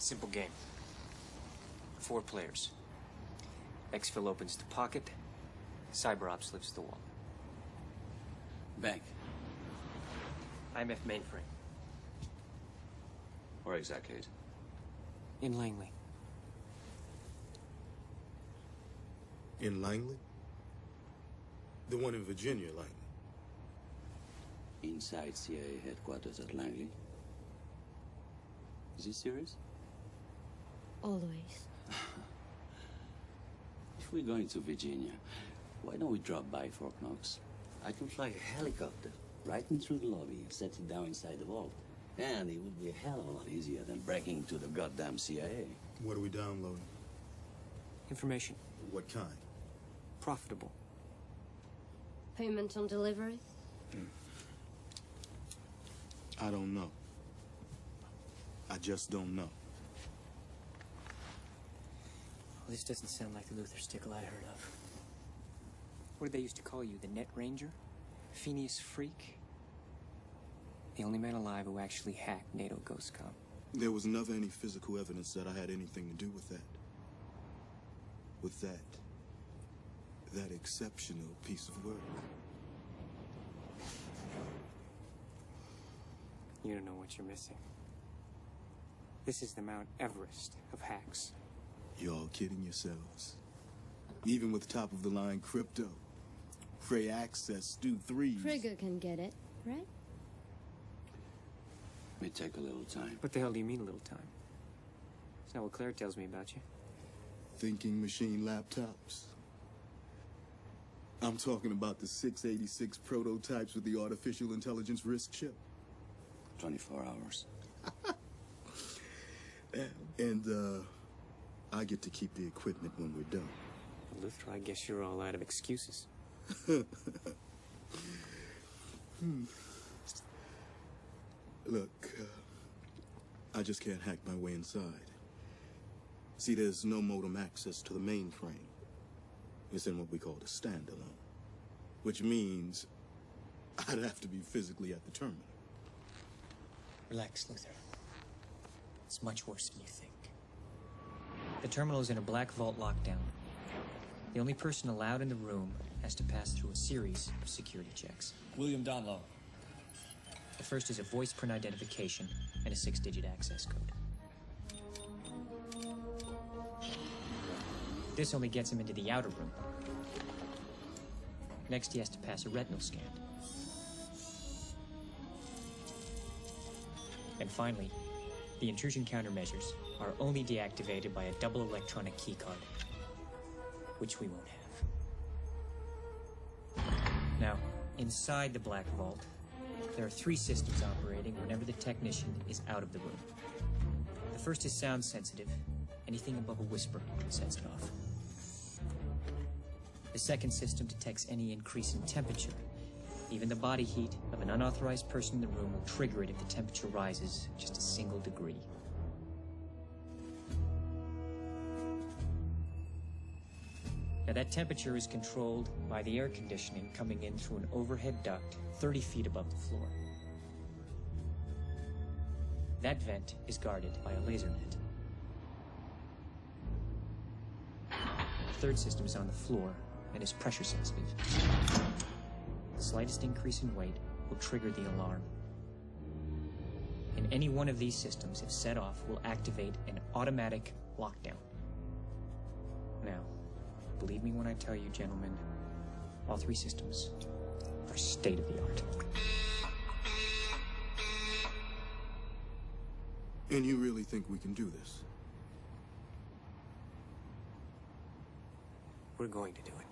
Simple game. 4 players. Exfil opens the pocket. CyberOps lifts the wall. Bank. IMF mainframe. Or exactly. In Langley. In Langley? The one in Virginia, Langley. Inside CIA headquarters at Langley. Is he serious? Always. If we're going to Virginia, why don't we drop by Fort Knox? I can fly a helicopter right in through the lobby and set it down inside the vault. And it would be a hell of a lot easier than breaking into the goddamn CIA. What are we downloading? Information. What kind? Profitable. Payment on delivery? I don't know. I just don't know. Well, this doesn't sound like the Luther Stickle I heard of. What did they used to call you? The Net Ranger? Phineas Freak? The only man alive who actually hacked NATO GhostCom. There was never any physical evidence that I had anything to do with that. With that exceptional piece of work. You don't know what you're missing. This is the Mount Everest of hacks. You're all kidding yourselves. Even with top-of-the-line crypto, Frey Access, Stu 3. Trigger can get it, right? May take a little time. What the hell do you mean a little time? That's not what Claire tells me about you. Thinking machine laptops. I'm talking about the 686 prototypes with the artificial intelligence RISC chip. 24 hours. And, I get to keep the equipment when we're done. Luther, I guess you're all out of excuses. Look, I just can't hack my way inside. See, there's no modem access to the mainframe. It's in what we call the standalone. Which means I'd have to be physically at the terminal. Relax, Luther. It's much worse than you think. The terminal is in a black vault lockdown. The only person allowed in the room has to pass through a series of security checks. William Donlow. The first is a voice print identification and a 6-digit access code. This only gets him into the outer room. Next, he has to pass a retinal scan. And finally, the intrusion countermeasures are only deactivated by a double electronic keycard, which we won't have. Now, inside the Black Vault, there are 3 systems operating whenever the technician is out of the room. The first is sound sensitive. Anything above a whisper sets it off. The second system detects any increase in temperature. Even the body heat of an unauthorized person in the room will trigger it if the temperature rises just a single degree. Now, that temperature is controlled by the air conditioning coming in through an overhead duct 30 feet above the floor. That vent is guarded by a laser net. The third system is on the floor and is pressure sensitive. The slightest increase in weight will trigger the alarm. And any one of these systems, if set off, will activate an automatic lockdown. Now, believe me when I tell you, gentlemen, all 3 systems are state-of-the-art. And you really think we can do this? We're going to do it.